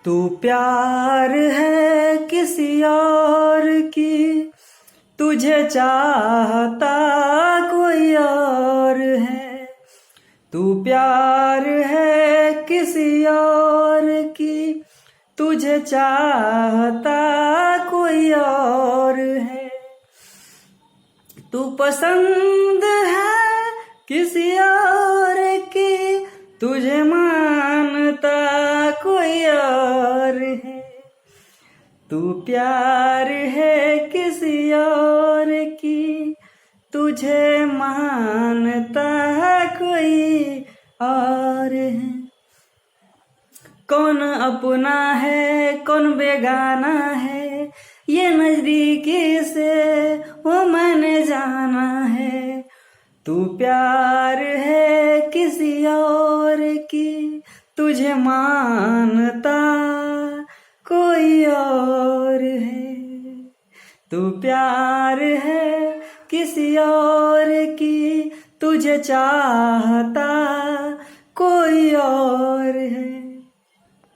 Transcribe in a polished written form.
तू प्यार है किसी और की, तुझे चाहता कोई और है। तू प्यार है किसी और की, तुझे चाहता कोई और है। तू पसंद है किसी और की, तुझे मानता कोई और है। तू प्यार है किसी और की, तुझे मानता कोई और है। कौन अपना है कौन बेगाना है, ये नजदीकी से वो मैंने जाना है। तू प्यार है किसी और की, तुझे मानता कोई और है। तू प्यार है किसी और की, तुझे चाहता